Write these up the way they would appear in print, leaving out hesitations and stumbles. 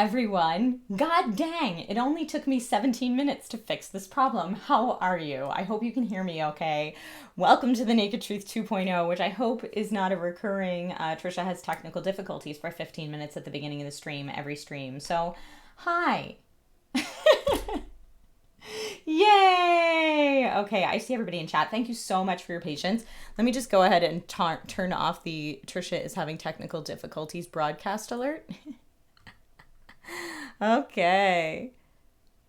everyone. God dang, it only took me 17 minutes to fix this problem. How are you? I hope you can hear me okay. Welcome to the Naked Truth 2.0, which I hope is not a recurring. Trisha has technical difficulties for 15 minutes at the beginning of the stream, every stream. So, hi. Yay! Okay, I see everybody in chat. Thank you so much for your patience. Let me just go ahead and turn off the Trisha is having technical difficulties broadcast alert. Okay,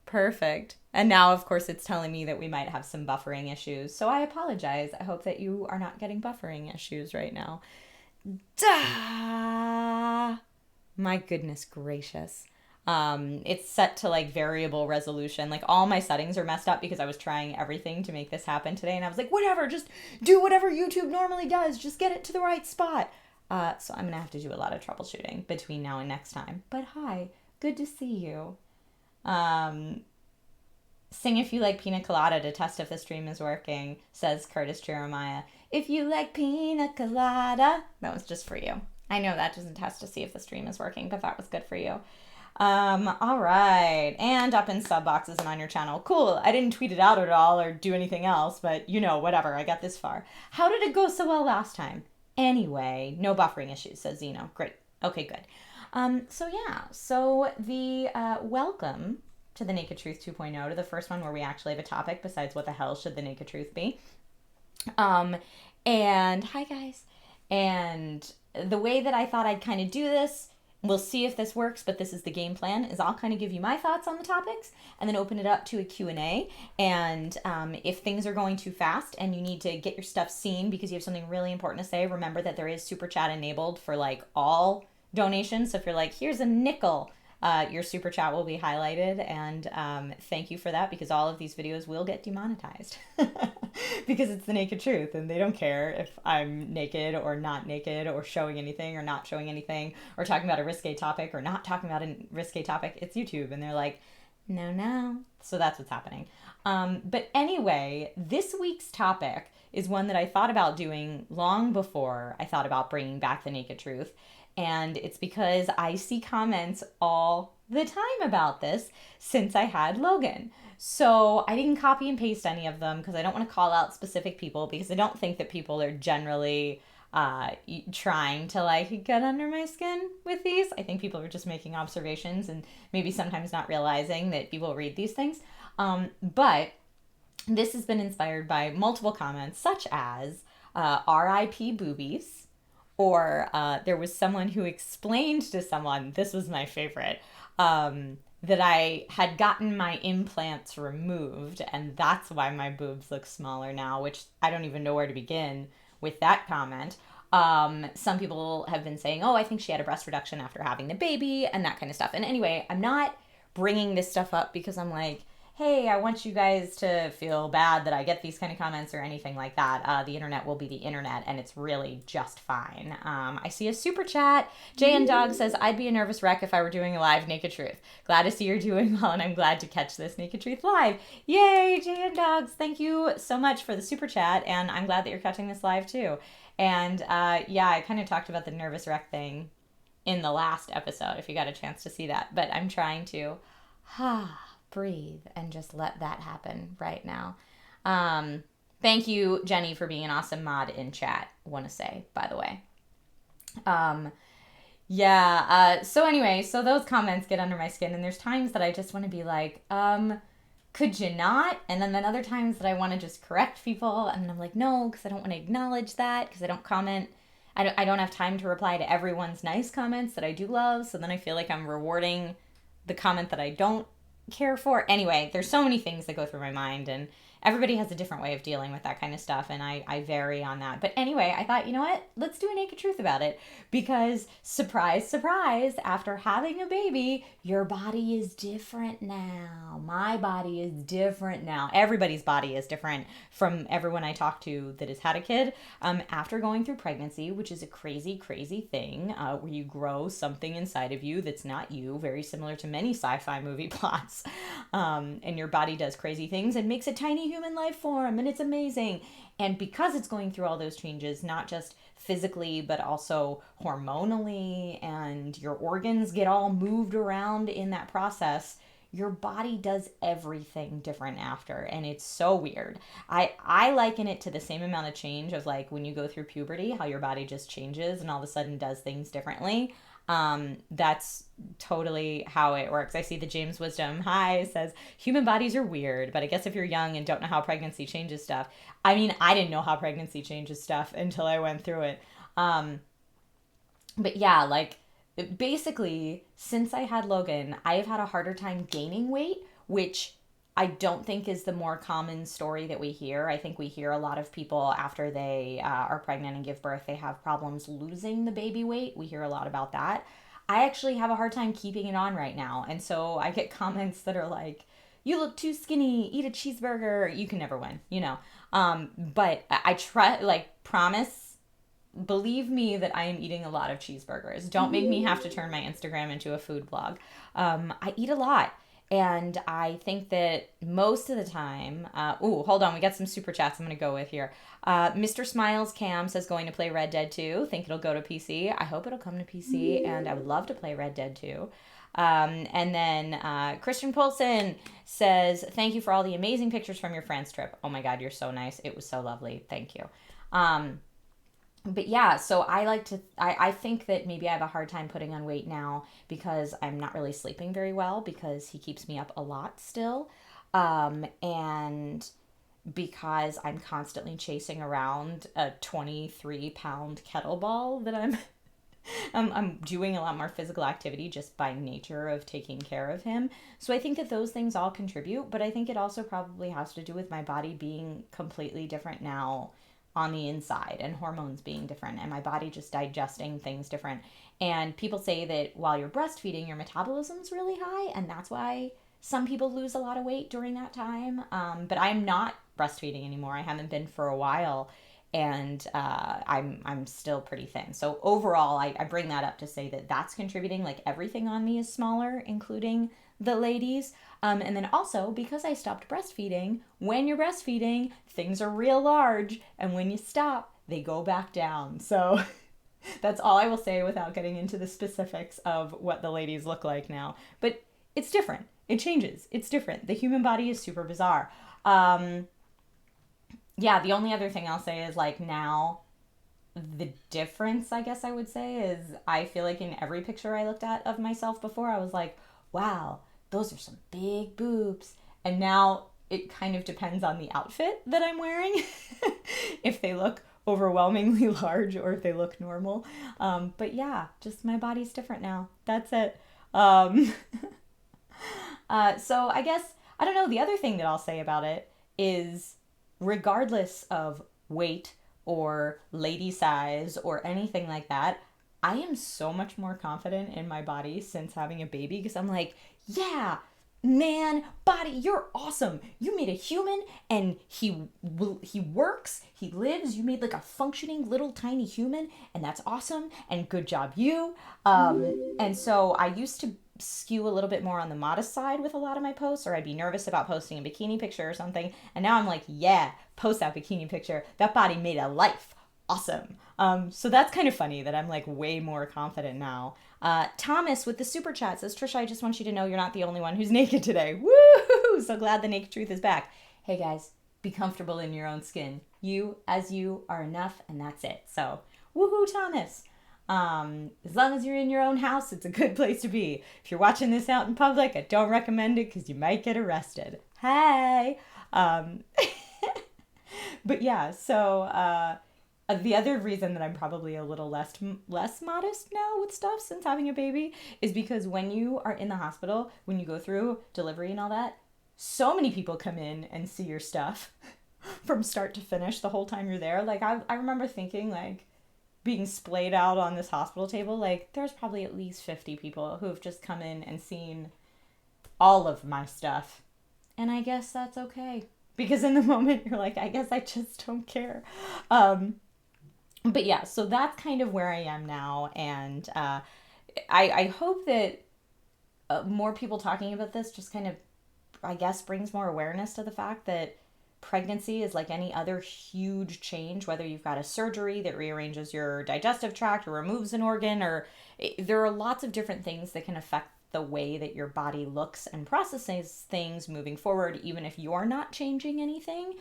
perfect. And now, of course, it's telling me that we might have some buffering issues. So I apologize. I hope that you are not getting buffering issues right now. Duh! My goodness gracious. It's set to like variable resolution. Like all my settings are messed up because I was trying everything to make this happen today. And I was like, whatever, just do whatever YouTube normally does. Just get it to the right spot. So I'm going to have to do a lot of troubleshooting between now and next time. But hi, good to see you. Sing if you like pina colada to test if the stream is working, says Curtis Jeremiah. If you like pina colada. That was just for you. I know that doesn't test to see if the stream is working, but that was good for you. All right. And up in sub boxes and on your channel. Cool. I didn't tweet it out at all or do anything else, but you know, whatever. I got this far. How did it go so well last time? Anyway, no buffering issues, says Zeno. Great. Okay, good. So the welcome to the Naked Truth 2.0, to the first one where we actually have a topic besides what the hell should the naked truth be. And hi guys. And the way that I thought I'd kind of do this, we'll see if this works, but this is the game plan, is I'll kind of give you my thoughts on the topics and then open it up to a Q&A. And if things are going too fast and you need to get your stuff seen because you have something really important to say, remember that there is super chat enabled for like all donations. So if you're like, here's a nickel, your super chat will be highlighted. And thank you for that, because all of these videos will get demonetized because it's the naked truth and they don't care if I'm naked or not naked or showing anything or not showing anything or talking about a risque topic or not talking about a risque topic. It's YouTube and they're like, no. So that's what's happening. But anyway, this week's topic is one that I thought about doing long before I thought about bringing back the naked truth. And it's because I see comments all the time about this since I had Logan. So I didn't copy and paste any of them because I don't want to call out specific people, because I don't think that people are generally trying to like get under my skin with these. I think people are just making observations and maybe sometimes not realizing that people read these things. But this has been inspired by multiple comments such as RIP boobies. Or there was someone who explained to someone, this was my favorite, that I had gotten my implants removed and that's why my boobs look smaller now, which I don't even know where to begin with that comment. Some people have been saying, oh, I think she had a breast reduction after having the baby and that kind of stuff. And anyway, I'm not bringing this stuff up because I'm like, hey, I want you guys to feel bad that I get these kind of comments or anything like that. The internet will be the internet, and it's really just fine. I see a super chat. JN Dog says, I'd be a nervous wreck if I were doing a live Naked Truth. Glad to see you're doing well, and I'm glad to catch this Naked Truth live. Yay, JN Dogs. Thank you so much for the super chat, and I'm glad that you're catching this live too. And yeah, I kind of talked about the nervous wreck thing in the last episode, if you got a chance to see that. But I'm trying to breathe and just let that happen right now. Thank you, Jenny, for being an awesome mod in chat, want to say, by the way. So anyway, so those comments get under my skin, and there's times that I just want to be like, could you not? And then other times that I want to just correct people, and then I'm like, no, because I don't want to acknowledge that, because I don't comment. I don't have time to reply to everyone's nice comments that I do love, so then I feel like I'm rewarding the comment that I don't care for. Anyway, there's so many things that go through my mind, and everybody has a different way of dealing with that kind of stuff, and I vary on that. But anyway, I thought, you know what? Let's do a naked truth about it, because surprise, surprise, after having a baby, your body is different now. My body is different now. Everybody's body is different from everyone I talk to that has had a kid. After going through pregnancy, which is a crazy, crazy thing, where you grow something inside of you that's not you, very similar to many sci-fi movie plots, and your body does crazy things and makes a tiny human life form and it's amazing. And because it's going through all those changes, not just physically, but also hormonally, and your organs get all moved around in that process, your body does everything different after, and it's so weird. I liken it to the same amount of change of like when you go through puberty, how your body just changes and all of a sudden does things differently. That's totally how it works. I see the James Wisdom, hi, says human bodies are weird, but I guess if you're young and don't know how pregnancy changes stuff. I mean, I didn't know how pregnancy changes stuff until I went through it. But yeah, like basically, since I had Logan, I have had a harder time gaining weight, which I don't think is the more common story that we hear. I think we hear a lot of people after they are pregnant and give birth, they have problems losing the baby weight. We hear a lot about that. I actually have a hard time keeping it on right now. And so I get comments that are like, you look too skinny, eat a cheeseburger. You can never win, you know. But I try, like, promise, believe me that I am eating a lot of cheeseburgers. Don't make me have to turn my Instagram into a food blog. I eat a lot. And I think that most of the time, hold on, we got some super chats I'm going to go with here. Mr. Smiles Cam says going to play Red Dead 2. Think it'll go to PC. I hope it'll come to PC, and I would love to play Red Dead 2. And then Christian Poulsen says, thank you for all the amazing pictures from your France trip. Oh my God, you're so nice. It was so lovely. Thank you. But yeah, so I think that maybe I have a hard time putting on weight now because I'm not really sleeping very well because he keeps me up a lot still. And because I'm constantly chasing around a 23-pound kettlebell that I'm doing a lot more physical activity just by nature of taking care of him. So I think that those things all contribute, but I think it also probably has to do with my body being completely different now on the inside and hormones being different and my body just digesting things different. And people say that while you're breastfeeding, your metabolism's really high, and that's why some people lose a lot of weight during that time. But I'm not breastfeeding anymore. I haven't been for a while, and I'm still pretty thin. So overall, I bring that up to say that that's contributing. Like everything on me is smaller, including the ladies. And then also, because I stopped breastfeeding, when you're breastfeeding, things are real large, and when you stop, they go back down. So that's all I will say without getting into the specifics of what the ladies look like now. But it's different. It changes. It's different. The human body is super bizarre. Yeah, the only other thing I'll say is like now, the difference, I guess I would say, is I feel like in every picture I looked at of myself before, I was like, wow, those are some big boobs. And now it kind of depends on the outfit that I'm wearing, if they look overwhelmingly large or if they look normal. But yeah, just my body's different now. That's it. So I guess, I don't know, the other thing that I'll say about it is regardless of weight or lady size or anything like that, I am so much more confident in my body since having a baby because I'm like, yeah, man, body, you're awesome. You made a human and he works, he lives. You made like a functioning little tiny human, and that's awesome. And good job, you. And so I used to skew a little bit more on the modest side with a lot of my posts, or I'd be nervous about posting a bikini picture or something. And now I'm like, yeah, post that bikini picture. That body made a life. Awesome. So that's kind of funny that I'm like way more confident now. Thomas with the super chat says, Trisha, I just want you to know you're not the only one who's naked today. Woo! So glad the naked truth is back. Hey guys, be comfortable in your own skin. You as you are enough, and that's it. So woohoo, Thomas. As long as you're in your own house, it's a good place to be. If you're watching this out in public, I don't recommend it because you might get arrested. Hey! But yeah, so the other reason that I'm probably a little less modest now with stuff since having a baby is because when you are in the hospital, when you go through delivery and all that, so many people come in and see your stuff from start to finish the whole time you're there. Like I remember thinking like being splayed out on this hospital table, like there's probably at least 50 people who have just come in and seen all of my stuff. And I guess that's okay. Because in the moment you're like, I guess I just don't care. But yeah, so that's kind of where I am now, and I hope that more people talking about this just kind of, I guess, brings more awareness to the fact that pregnancy is like any other huge change, whether you've got a surgery that rearranges your digestive tract or removes an organ, or there are lots of different things that can affect the way that your body looks and processes things moving forward, even if you're not changing anything.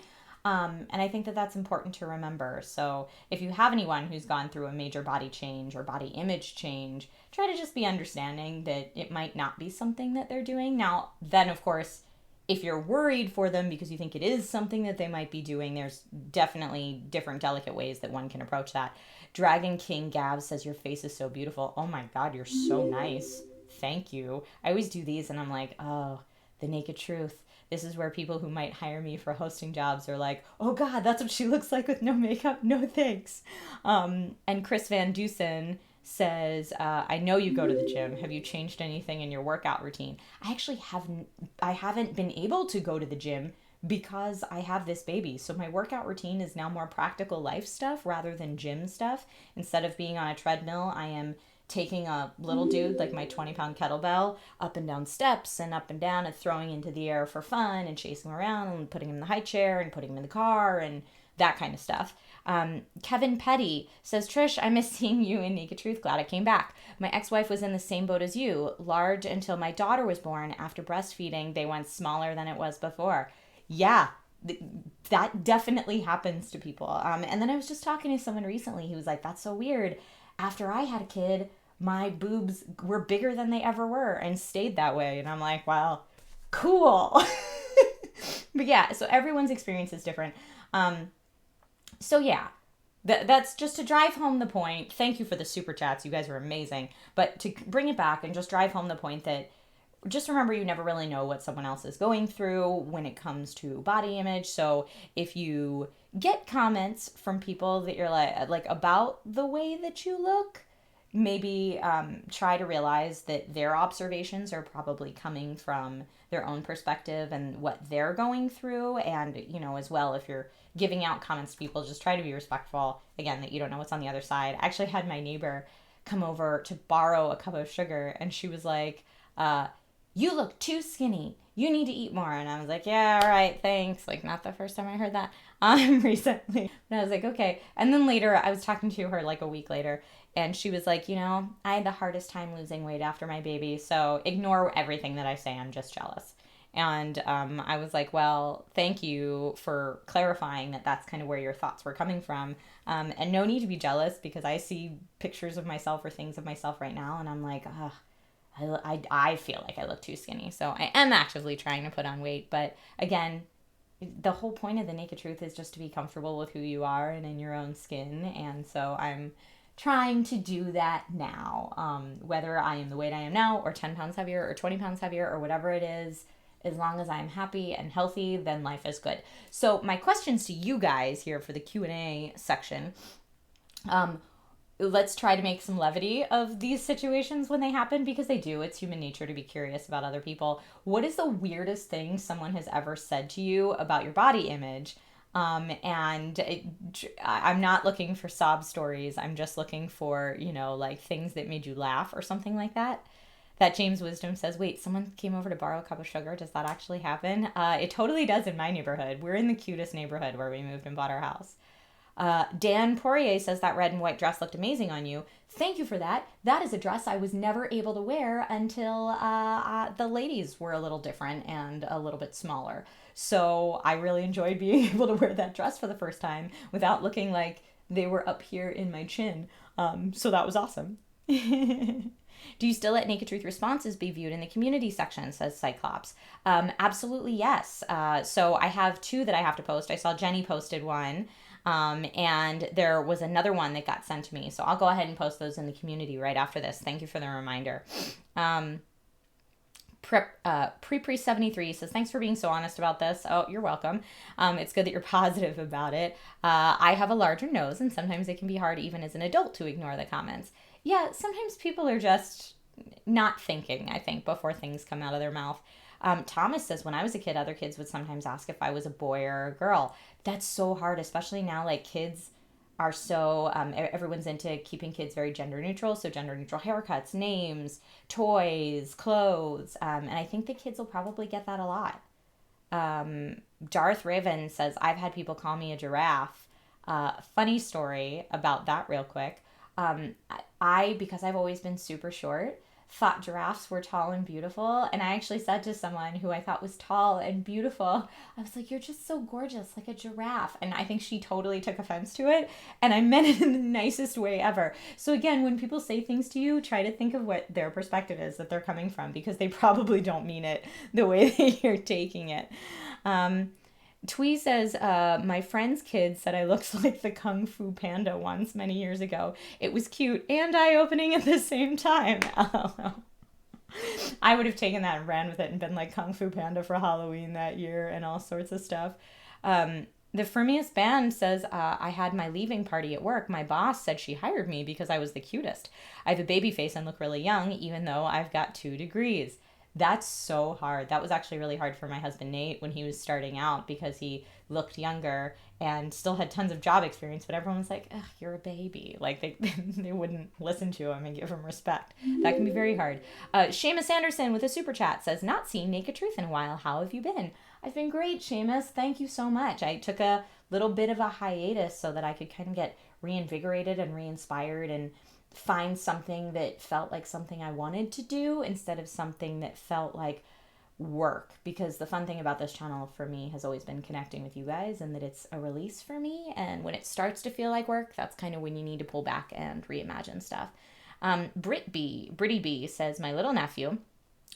And I think that that's important to remember. So if you have anyone who's gone through a major body change or body image change, try to just be understanding that it might not be something that they're doing. Now, then, of course, if you're worried for them because you think it is something that they might be doing, there's definitely different delicate ways that one can approach that. Dragon King Gav says, your face is so beautiful. Oh my God, you're so nice. Thank you. I always do these and I'm like, oh, the naked truth. This is where people who might hire me for hosting jobs are like, oh God, that's what she looks like with no makeup. No thanks. And Chris Van Dusen says, I know you go to the gym. Have you changed anything in your workout routine? I haven't been able to go to the gym because I have this baby. So my workout routine is now more practical life stuff rather than gym stuff. Instead of being on a treadmill, I am taking a little dude, like my 20-pound kettlebell, up and down steps and up and down and throwing into the air for fun and chasing him around and putting him in the high chair and putting him in the car and that kind of stuff. Kevin Petty says, Trish, I miss seeing you in Naked Truth. Glad I came back. My ex-wife was in the same boat as you, large until my daughter was born. After breastfeeding, they went smaller than it was before. Yeah, that definitely happens to people. And then I was just talking to someone recently who was like, that's so weird. After I had a kid, my boobs were bigger than they ever were and stayed that way. And I'm like, wow, cool. But yeah, so everyone's experience is different. So yeah, that's just to drive home the point. Thank you for the super chats. You guys are amazing. But to bring it back and just drive home the point that just remember you never really know what someone else is going through when it comes to body image. So if you get comments from people that you're like about the way that you look, maybe try to realize that their observations are probably coming from their own perspective and what they're going through. And, as well, if you're giving out comments to people, just try to be respectful. Again, that you don't know what's on the other side. I actually had my neighbor come over to borrow a cup of sugar and she was like, you look too skinny. You need to eat more. And I was like, yeah, all right, thanks. Like, not the first time I heard that recently. And I was like, okay. And then later, I was talking to her like a week later, and she was like, I had the hardest time losing weight after my baby, so ignore everything that I say. I'm just jealous. And I was like, well, thank you for clarifying that that's kind of where your thoughts were coming from. And no need to be jealous because I see pictures of myself or things of myself right now, and I'm like, ugh. I feel like I look too skinny. So I am actively trying to put on weight. But again, the whole point of the Naked Truth is just to be comfortable with who you are and in your own skin. And so I'm trying to do that now. Whether I am the weight I am now or 10 pounds heavier or 20 pounds heavier or whatever it is, as long as I'm happy and healthy, then life is good. So my questions to you guys here for the Q&A section, let's try to make some levity of these situations when they happen because they do. It's human nature to be curious about other people. What is the weirdest thing someone has ever said to you about your body image? I'm not looking for sob stories. I'm just looking for, like things that made you laugh or something like that. That James Wisdom says, wait, someone came over to borrow a cup of sugar. Does that actually happen? It totally does in my neighborhood. We're in the cutest neighborhood where we moved and bought our house. Dan Poirier says that red and white dress looked amazing on you. Thank you for that. That is a dress I was never able to wear until the ladies were a little different and a little bit smaller. So I really enjoyed being able to wear that dress for the first time without looking like they were up here in my chin. So that was awesome. Do you still let Naked Truth responses be viewed in the community section, says Cyclops? Absolutely, yes. So I have 2 that I have to post. I saw Jenny posted one. And there was another one that got sent to me. So I'll go ahead and post those in the community right after this. Thank you for the reminder. Pre-73 says, thanks for being so honest about this. Oh, you're welcome. It's good that you're positive about it. I have a larger nose and sometimes it can be hard even as an adult to ignore the comments. Yeah, sometimes people are just not thinking, I think, before things come out of their mouth. Thomas says, when I was a kid, other kids would sometimes ask if I was a boy or a girl. That's so hard, especially now, like kids are so, everyone's into keeping kids very gender neutral. So gender neutral haircuts, names, toys, clothes. And I think the kids will probably get that a lot. Darth Raven says, I've had people call me a giraffe. Funny story about that real quick. Because I've always been super short, thought giraffes were tall and beautiful. And I actually said to someone who I thought was tall and beautiful, I was like, you're just so gorgeous, like a giraffe. And I think she totally took offense to it. And I meant it in the nicest way ever. So again, when people say things to you, try to think of what their perspective is that they're coming from, because they probably don't mean it the way that you're taking it. Twee says, my friend's kid said I looked like the Kung Fu Panda once many years ago. It was cute and eye-opening at the same time. I would have taken that and ran with it and been like Kung Fu Panda for Halloween that year and all sorts of stuff. The Fermius Band says, I had my leaving party at work. My boss said she hired me because I was the cutest. I have a baby face and look really young, even though I've got 2 degrees. That's so hard. That was actually really hard for my husband, Nate, when he was starting out, because he looked younger and still had tons of job experience, but everyone was like, ugh, you're a baby. Like, they wouldn't listen to him and give him respect. That can be very hard. Seamus Anderson with a super chat says, not seen Naked Truth in a while. How have you been? I've been great, Seamus. Thank you so much. I took a little bit of a hiatus so that I could kind of get reinvigorated and re-inspired and find something that felt like something I wanted to do instead of something that felt like work. Because the fun thing about this channel for me has always been connecting with you guys, and that it's a release for me. And when it starts to feel like work, that's kind of when you need to pull back and reimagine stuff. Britty B says, my little nephew,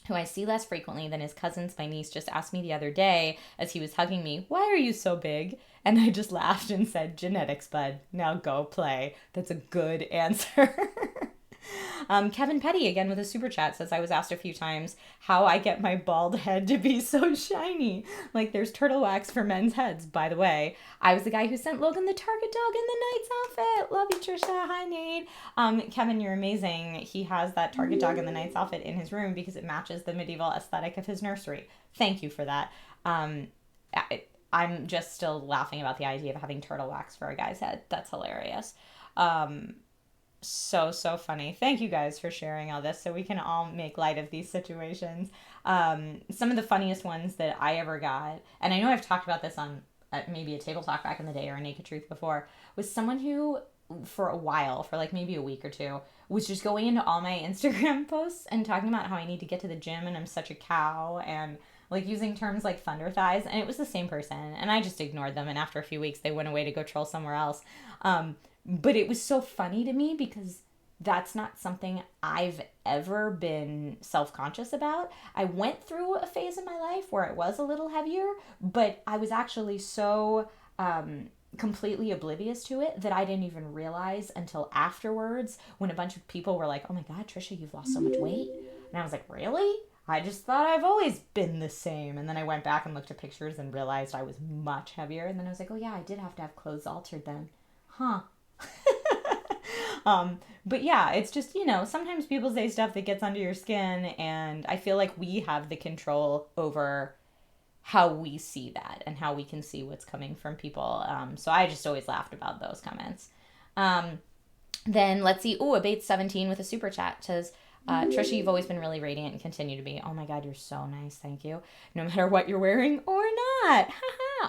who I see less frequently than his cousins, my niece, just asked me the other day as he was hugging me, why are you so big? And I just laughed and said, genetics, bud. Now go play. That's a good answer. Kevin Petty, again with a super chat, says, I was asked a few times how I get my bald head to be so shiny. Like there's turtle wax for men's heads. By the way, I was the guy who sent Logan the Target dog in the Knight's outfit. Love you, Trisha. Hi, Nate. Kevin, you're amazing. He has that Target dog in the Knight's outfit in his room because it matches the medieval aesthetic of his nursery. Thank you for that. I'm just still laughing about the idea of having turtle wax for a guy's head. That's hilarious. So funny. Thank you guys for sharing all this so we can all make light of these situations. Some of the funniest ones that I ever got, and I know I've talked about this on maybe a table talk back in the day or a Naked Truth before, was someone who for a while, for like maybe a week or two, was just going into all my Instagram posts and talking about how I need to get to the gym and I'm such a cow, and like using terms like thunder thighs. And it was the same person, and I just ignored them, and after a few weeks they went away to go troll somewhere else. But it was so funny to me because that's not something I've ever been self-conscious about. I went through a phase in my life where it was a little heavier, but I was actually so completely oblivious to it that I didn't even realize until afterwards, when a bunch of people were like, oh my God, Trisha, you've lost so much weight. And I was like, really? I just thought I've always been the same. And then I went back and looked at pictures and realized I was much heavier. And then I was like, oh yeah, I did have to have clothes altered then. Huh. But yeah, it's just, sometimes people say stuff that gets under your skin, and I feel like we have the control over how we see that and how we can see what's coming from people. So I just always laughed about those comments. Then let's see. Abate17 with a super chat says, Trisha, you've always been really radiant and continue to be. Oh my God, you're so nice. Thank you. No matter what you're wearing or not.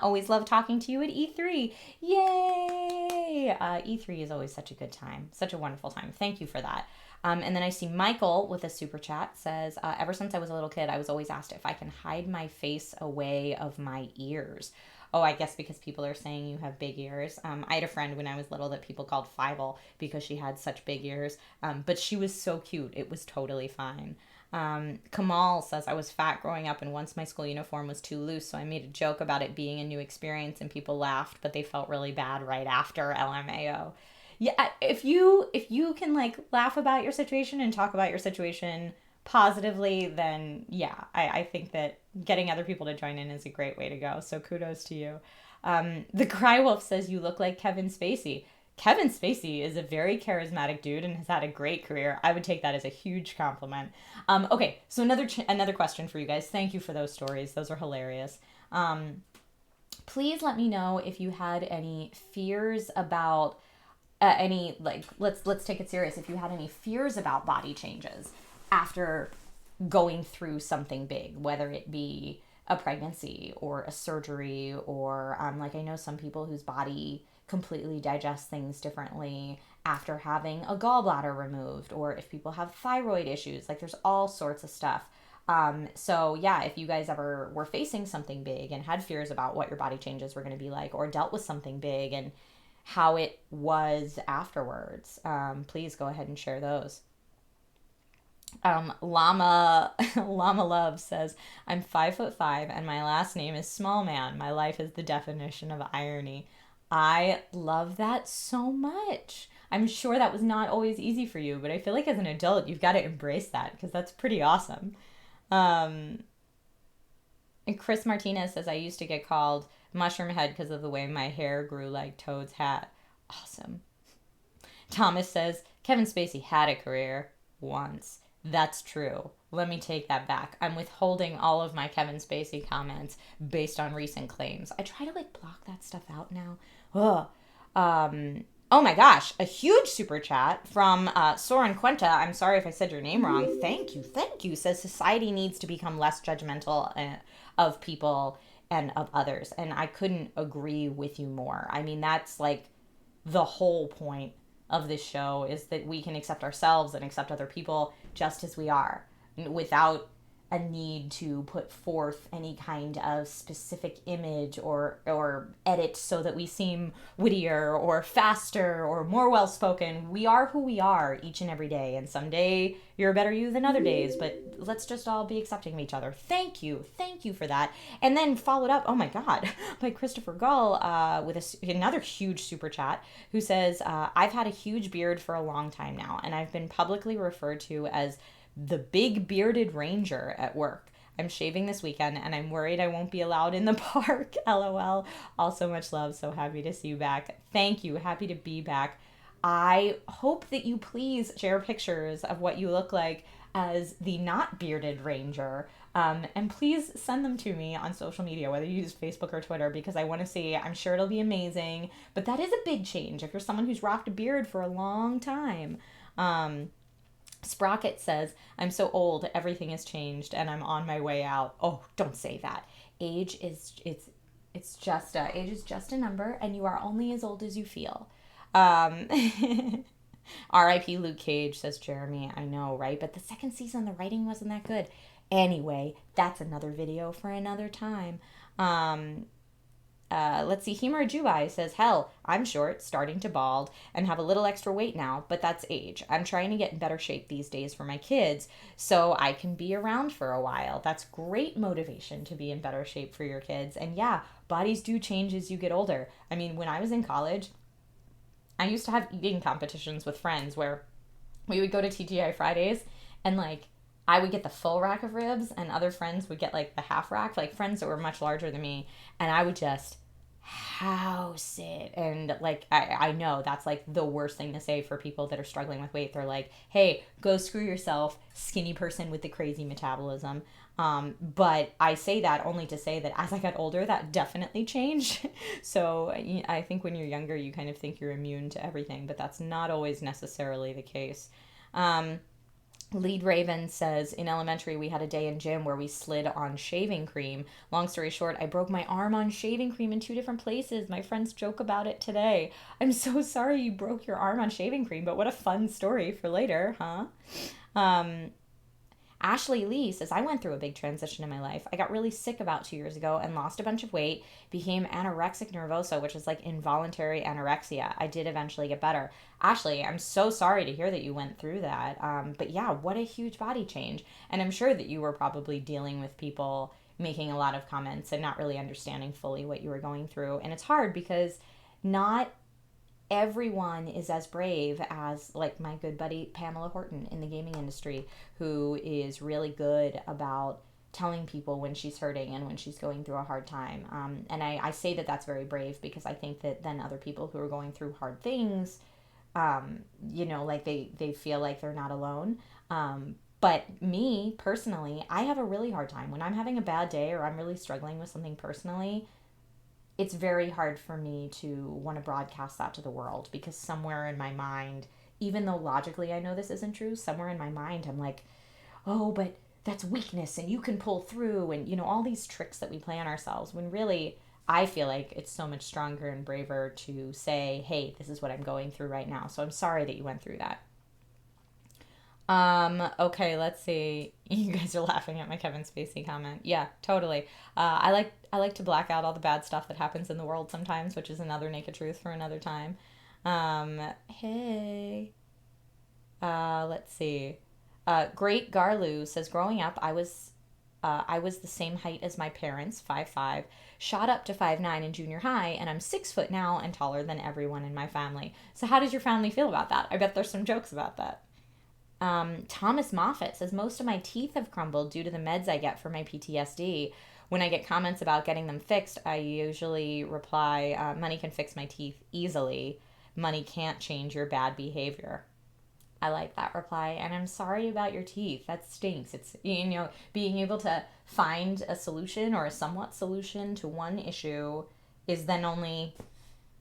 Always love talking to you at E3. Yay! E3 is always such a good time. Such a wonderful time. Thank you for that. And then I see Michael with a super chat says, ever since I was a little kid, I was always asked if I can hide my face away of my ears. Oh, I guess because people are saying you have big ears. I had a friend when I was little that people called Fievel because she had such big ears. But she was so cute. It was totally fine. Kamal says, I was fat growing up, and once my school uniform was too loose, so I made a joke about it being a new experience, and people laughed, but they felt really bad right after. LMAO. Yeah, if you can like laugh about your situation and talk about your situation positively, then yeah, I think that getting other people to join in is a great way to go. So kudos to you. The Cry Wolf says, you look like Kevin Spacey. Kevin Spacey is a very charismatic dude and has had a great career. I would take that as a huge compliment. Okay, so another question for you guys. Thank you for those stories. Those are hilarious. Please let me know if you had any fears about let's take it serious. If you had any fears about body changes after going through something big, whether it be a pregnancy or a surgery, or like I know some people whose body completely digests things differently after having a gallbladder removed, or if people have thyroid issues. Like there's all sorts of stuff. So yeah, if you guys ever were facing something big and had fears about what your body changes were going to be like, or dealt with something big and how it was afterwards, please go ahead and share those. Llama Love says, I'm 5'5" and my last name is Small Man. My life is the definition of irony. I love that so much. I'm sure that was not always easy for you, but I feel like as an adult, you've got to embrace that because that's pretty awesome. Um, and Chris Martinez says, I used to get called Mushroom Head because of the way my hair grew like Toad's hat. Awesome. Thomas says, Kevin Spacey had a career once. That's true. Let me take that back. I'm withholding all of my Kevin Spacey comments based on recent claims. I try to block that stuff out now. Ugh. Oh my gosh, a huge super chat from Soren Quenta. I'm sorry if I said your name wrong. Thank you. Says society needs to become less judgmental of people and of others. And I couldn't agree with you more. I mean, that's the whole point of this show, is that we can accept ourselves and accept other people just as we are, without a need to put forth any kind of specific image or edit so that we seem wittier or faster or more well-spoken. We are who we are each and every day, and someday you're a better you than other days, but let's just all be accepting of each other. Thank you for that. And then followed up, oh my god, by Christopher Gull with another huge super chat, who says, I've had a huge beard for a long time now, and I've been publicly referred to as the big bearded ranger at work. I'm shaving this weekend and I'm worried I won't be allowed in the park. LOL. Also much love. So happy to see you back. Thank you. Happy to be back. I hope that you please share pictures of what you look like as the not bearded ranger. And please send them to me on social media, whether you use Facebook or Twitter, because I want to see. I'm sure it'll be amazing. But that is a big change if you're someone who's rocked a beard for a long time. Sprocket says, I'm so old, everything has changed, and I'm on my way out. Oh, don't say that. Age is just a number, and you are only as old as you feel. R.I.P. Luke Cage, says Jeremy. I know, right? But the second season, the writing wasn't that good. Anyway, that's another video for another time. Let's see, Himar Jubai says, hell, I'm short, starting to bald, and have a little extra weight now, but that's age. I'm trying to get in better shape these days for my kids so I can be around for a while. That's great motivation to be in better shape for your kids. And yeah, bodies do change as you get older. I mean, when I was in college, I used to have eating competitions with friends where we would go to TGI Fridays and I would get the full rack of ribs and other friends would get the half rack, friends that were much larger than me, and I would just house it. And I know that's the worst thing to say for people that are struggling with weight. They're like, hey, go screw yourself, skinny person with the crazy metabolism. But I say that only to say that as I got older, that definitely changed. So I think when you're younger, you kind of think you're immune to everything, but that's not always necessarily the case. Lead Raven says, in elementary, we had a day in gym where we slid on shaving cream. Long story short, I broke my arm on shaving cream in 2 different places. My friends joke about it today. I'm so sorry you broke your arm on shaving cream, but what a fun story for later, huh? Ashley Lee says, I went through a big transition in my life. I got really sick about 2 years ago and lost a bunch of weight, became anorexic nervosa, which is involuntary anorexia. I did eventually get better. Ashley, I'm so sorry to hear that you went through that. But yeah, what a huge body change. And I'm sure that you were probably dealing with people making a lot of comments and not really understanding fully what you were going through. And it's hard because not everyone is as brave as my good buddy Pamela Horton in the gaming industry, who is really good about telling people when she's hurting and when she's going through a hard time. And I say that that's very brave because I think that then other people who are going through hard things, they feel like they're not alone. But me personally, I have a really hard time when I'm having a bad day or I'm really struggling with something personally. It's very hard for me to want to broadcast that to the world because somewhere in my mind, even though logically I know this isn't true, somewhere in my mind I'm like, oh, but that's weakness and you can pull through, and, you know, all these tricks that we play on ourselves, when really I feel like it's so much stronger and braver to say, hey, this is what I'm going through right now. So I'm sorry that you went through that. Okay, let's see. You guys are laughing at my Kevin Spacey comment. Yeah, totally. I like to black out all the bad stuff that happens in the world sometimes, which is another naked truth for another time. Hey. Let's see. Great Garlu says, growing up, I was the same height as my parents, 5'5", shot up to 5'9" in junior high, and I'm 6 foot now and taller than everyone in my family. So how does your family feel about that? I bet there's some jokes about that. Thomas Moffat says, most of my teeth have crumbled due to the meds I get for my PTSD. When I get comments about getting them fixed, I usually reply, money can fix my teeth easily. Money can't change your bad behavior. I like that reply, and I'm sorry about your teeth. That stinks. It's, you know, being able to find a solution or a somewhat solution to one issue is then only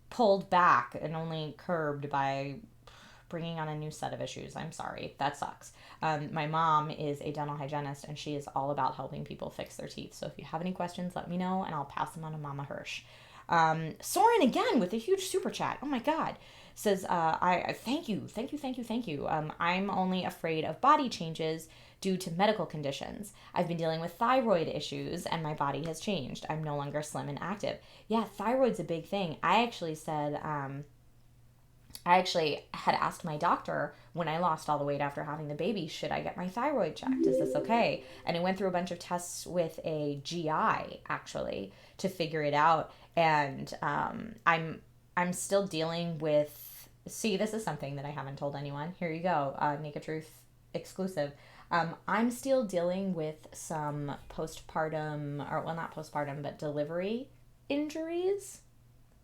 pulled back and only curbed by bringing on a new set of issues. I'm sorry. That sucks. My mom is a dental hygienist, and she is all about helping people fix their teeth. So if you have any questions, let me know, and I'll pass them on to Mama Hirsch. Soren again with a huge super chat. Oh my God. Says, I thank you. I'm only afraid of body changes due to medical conditions. I've been dealing with thyroid issues and my body has changed. I'm no longer slim and active. Yeah, thyroid's a big thing. I actually had asked my doctor when I lost all the weight after having the baby, should I get my thyroid checked? Is this okay? And I went through a bunch of tests with a GI, actually, to figure it out. And I'm still dealing with, see, this is something that I haven't told anyone. Here you go, Naked Truth exclusive. I'm still dealing with some postpartum, or well, not postpartum, but delivery injuries,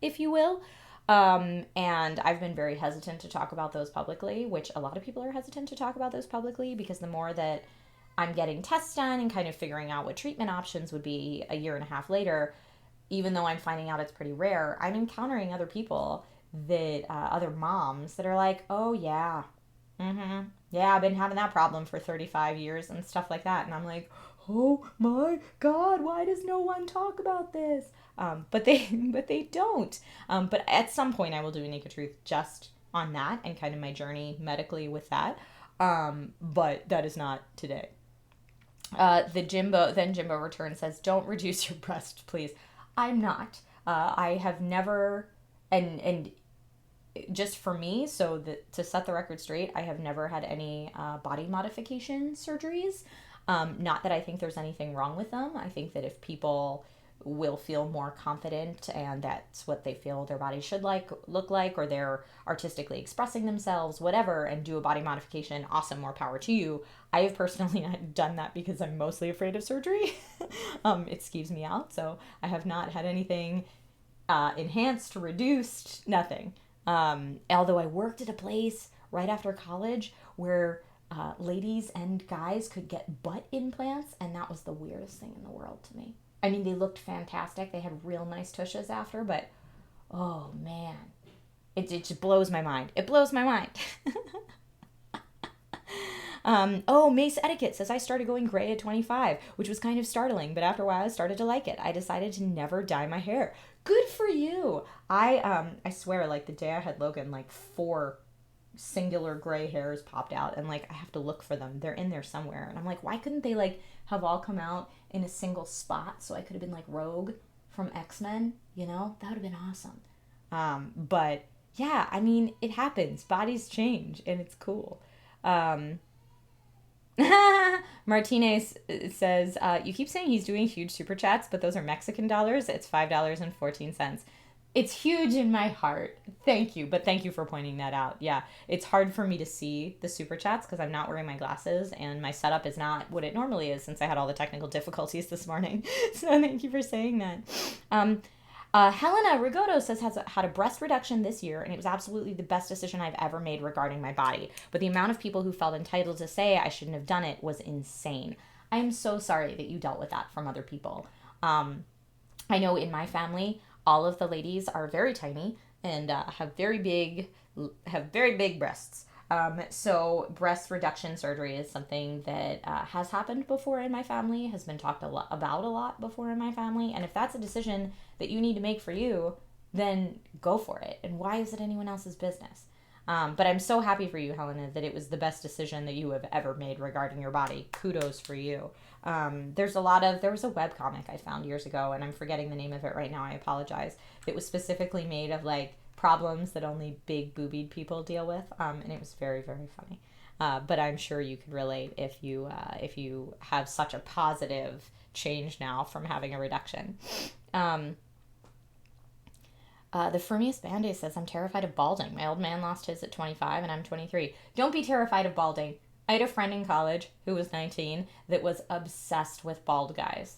if you will. And I've been very hesitant to talk about those publicly, which a lot of people are hesitant to talk about those publicly, because the more that I'm getting tests done and kind of figuring out what treatment options would be a year and a half later, even though I'm finding out it's pretty rare, I'm encountering other people that, other moms that are like, oh yeah, yeah, I've been having that problem for 35 years and stuff like that. And I'm like, oh my God, why does no one talk about this? But they don't. But at some point I will do a Naked Truth just on that and kind of my journey medically with that. But that is not today. Jimbo returns, says, don't reduce your breast, please. I'm not. I have never, and just for me, so that to set the record straight, I have never had any body modification surgeries. Not that I think there's anything wrong with them. I think that if people will feel more confident and that's what they feel their body should look like, or they're artistically expressing themselves, whatever, and do a body modification, awesome, more power to you. I have personally not done that because I'm mostly afraid of surgery. It skeeves me out, so I have not had anything enhanced, reduced, nothing. Although I worked at a place right after college where ladies and guys could get butt implants, and that was the weirdest thing in the world to me. I mean, they looked fantastic. They had real nice tushes after, but oh man, it just blows my mind. It blows my mind. Mace Etiquette says, I started going gray at 25, which was kind of startling, but after a while I started to like it. I decided to never dye my hair. Good for you. I swear, like the day I had Logan, like 4 singular gray hairs popped out, and like I have to look for them. They're in there somewhere, and I'm like, why couldn't they like have all come out in a single spot so I could have been like Rogue from X-Men, you know? That would have been awesome. But yeah, I mean, it happens. Bodies change, and it's cool. Martinez says, you keep saying he's doing huge super chats, but those are Mexican dollars. It's $5.14. It's huge in my heart. Thank you. But thank you for pointing that out. Yeah, it's hard for me to see the super chats because I'm not wearing my glasses and my setup is not what it normally is since I had all the technical difficulties this morning. So thank you for saying that. Helena Rigoto says has had a breast reduction this year, and it was absolutely the best decision I've ever made regarding my body. But the amount of people who felt entitled to say I shouldn't have done it was insane. I am so sorry that you dealt with that from other people. I know in my family, all of the ladies are very tiny and have very big breasts. So breast reduction surgery is something that has happened before in my family, has been talked about a lot before in my family. And if that's a decision that you need to make for you, then go for it. And why is it anyone else's business? But I'm so happy for you, Helena, that it was the best decision that you have ever made regarding your body. Kudos for you. There was a webcomic I found years ago, and I'm forgetting the name of it right now. I apologize. It was specifically made of like problems that only big boobied people deal with. And it was very, very funny. But I'm sure you could relate if you have such a positive change now from having a reduction. The Fermius Band-Aid says, I'm terrified of balding. My old man lost his at 25 and I'm 23. Don't be terrified of balding. I had a friend in college who was 19 that was obsessed with bald guys.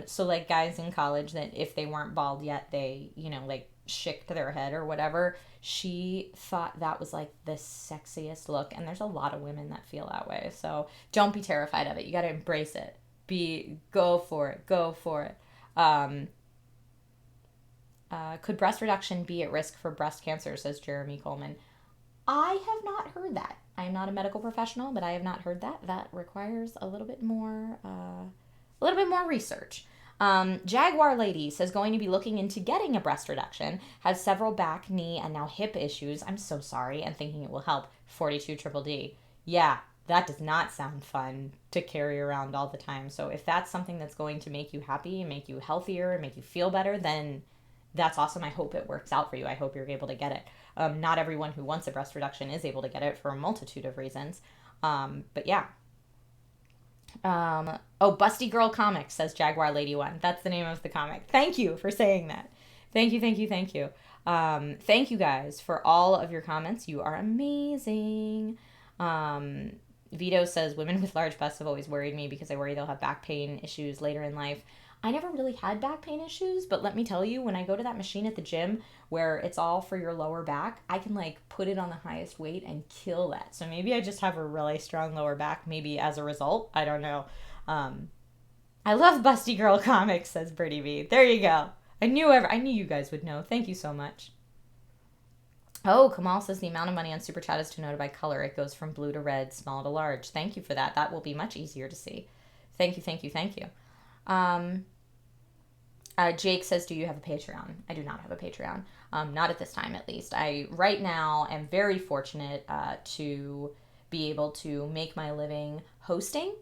So like guys in college that if they weren't bald yet, they, like shicked their head or whatever. She thought that was like the sexiest look. And there's a lot of women that feel that way. So don't be terrified of it. You got to embrace it. Go for it. Could breast reduction be at risk for breast cancer, says Jeremy Coleman. I have not heard that. I am not a medical professional, but I have not heard that. That requires a little bit more research. Jaguar Lady says going to be looking into getting a breast reduction, has several back, knee, and now hip issues. I'm so sorry, and thinking it will help. 42 Triple D. Yeah, that does not sound fun to carry around all the time. So if that's something that's going to make you happy, make you healthier, make you feel better, then that's awesome. I hope it works out for you. I hope you're able to get it. Not everyone who wants a breast reduction is able to get it for a multitude of reasons. But yeah. Busty Girl Comics, says Jaguar Lady 1. That's the name of the comic. Thank you for saying that. Thank you. Thank you guys for all of your comments. You are amazing. Vito says, women with large busts have always worried me because I worry they'll have back pain issues later in life. I never really had back pain issues, but let me tell you, when I go to that machine at the gym where it's all for your lower back, I can like put it on the highest weight and kill that. So maybe I just have a really strong lower back, maybe as a result. I don't know. I love Busty Girl Comics, says Birdie B. There you go. I knew you guys would know. Thank you so much. Oh, Kamal says the amount of money on Super Chat is denoted by color. It goes from blue to red, small to large. Thank you for that. That will be much easier to see. Thank you. Jake says, do you have a Patreon? I do not have a Patreon. Not at this time, at least. I, right now, am very fortunate to be able to make my living hosting.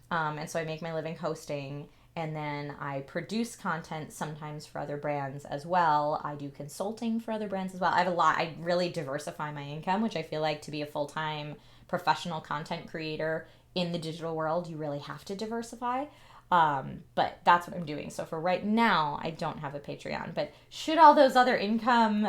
And so I make my living hosting, and then I produce content sometimes for other brands as well. I do consulting for other brands as well. I really diversify my income, which I feel like to be a full-time professional content creator in the digital world, you really have to diversify. But that's what I'm doing. So for right now, I don't have a Patreon. But should all those other income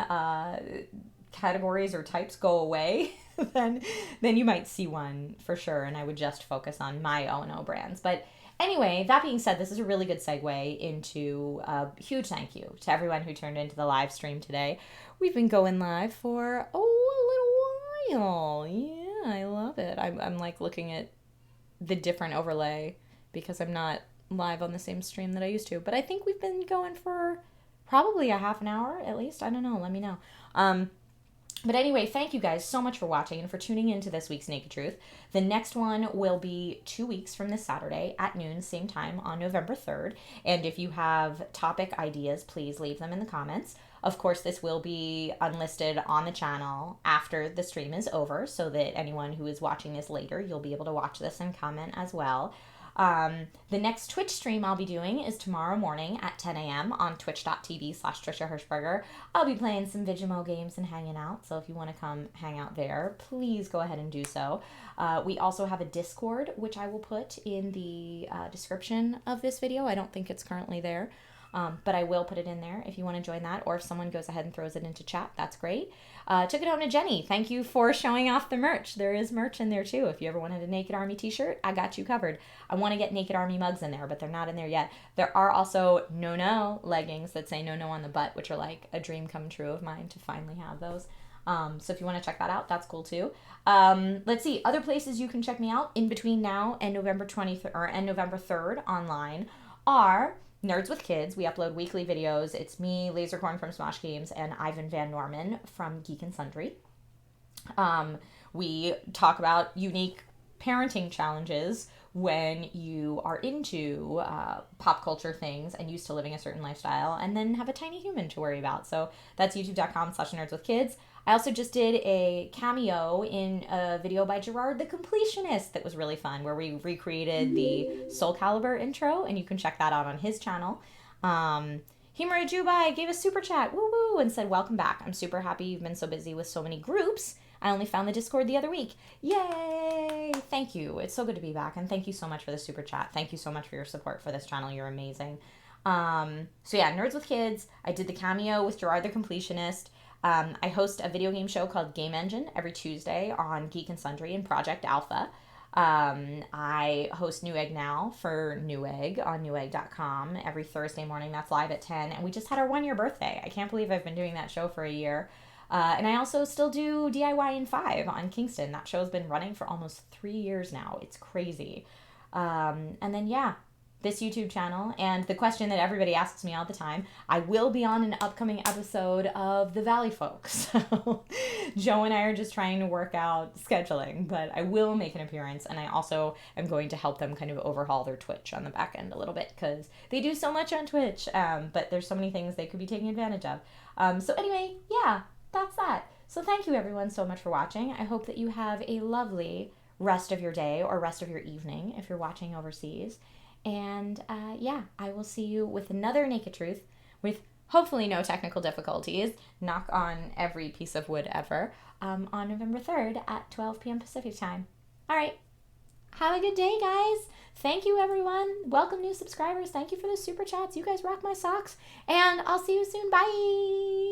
categories or types go away, then you might see one for sure. And I would just focus on my O&O brands. But anyway, that being said, this is a really good segue into a huge thank you to everyone who turned into the live stream today. We've been going live for a little while. Yeah, I love it. I'm like looking at the different overlay because I'm not live on the same stream that I used to. But I think we've been going for probably a half an hour at least. I don't know. Let me know. But anyway, thank you guys so much for watching and for tuning into this week's Naked Truth. The next one will be 2 weeks from this Saturday at noon, same time on November 3rd. And if you have topic ideas, please leave them in the comments. Of course, this will be unlisted on the channel after the stream is over, so that anyone who is watching this later, you'll be able to watch this and comment as well. The next Twitch stream I'll be doing is tomorrow morning at 10 a.m. on twitch.tv/Trisha Hershberger. I'll be playing some Vigimo games and hanging out, so if you want to come hang out there, please go ahead and do so. We also have a Discord, which I will put in the description of this video. I don't think it's currently there, but I will put it in there if you want to join that, or if someone goes ahead and throws it into chat, that's great. Took it home to Jenny. Thank you for showing off the merch. There is merch in there too. If you ever wanted a Naked Army t-shirt, I got you covered. I want to get Naked Army mugs in there, but they're not in there yet. There are also no leggings that say no on the butt, which are like a dream come true of mine to finally have those. So if you want to check that out, that's cool too. Let's see, other places you can check me out in between now and November 23rd and November 3rd online are Nerds with Kids. We upload weekly videos. It's me, Lasercorn from Smosh Games, and Ivan Van Norman from Geek and Sundry. We talk about unique parenting challenges when you are into pop culture things and used to living a certain lifestyle and then have a tiny human to worry about. So that's youtube.com/nerdswithkids. I also just did a cameo in a video by Gerard the Completionist that was really fun, where we recreated the Soul Calibur intro, and you can check that out on his channel. Himura Jubai gave a super chat, woo woo, and said, welcome back. I'm super happy you've been so busy with so many groups. I only found the Discord the other week. Yay! Thank you. It's so good to be back, and thank you so much for the super chat. Thank you so much for your support for this channel. You're amazing. So yeah, Nerds with Kids. I did the cameo with Gerard the Completionist. I host a video game show called Game Engine every Tuesday on Geek and Sundry and Project Alpha. I host Newegg Now for Newegg on newegg.com every Thursday morning. That's live at 10. And we just had our 1-year birthday. I can't believe I've been doing that show for a year. And I also still do DIY in 5 on Kingston. That show's been running for almost 3 years now. It's crazy. And then, yeah, this YouTube channel, and the question that everybody asks me all the time, I will be on an upcoming episode of The Valley Folks. So Joe and I are just trying to work out scheduling, but I will make an appearance, and I also am going to help them kind of overhaul their Twitch on the back end a little bit, because they do so much on Twitch, but there's so many things they could be taking advantage of. So anyway, yeah, that's that. So thank you everyone so much for watching. I hope that you have a lovely rest of your day or rest of your evening if you're watching overseas. And yeah, I will see you with another Naked Truth with hopefully no technical difficulties, knock on every piece of wood ever, on November 3rd at 12 p.m. Pacific time. All right. Have a good day, guys. Thank you, everyone. Welcome new subscribers. Thank you for the super chats. You guys rock my socks. And I'll see you soon. Bye.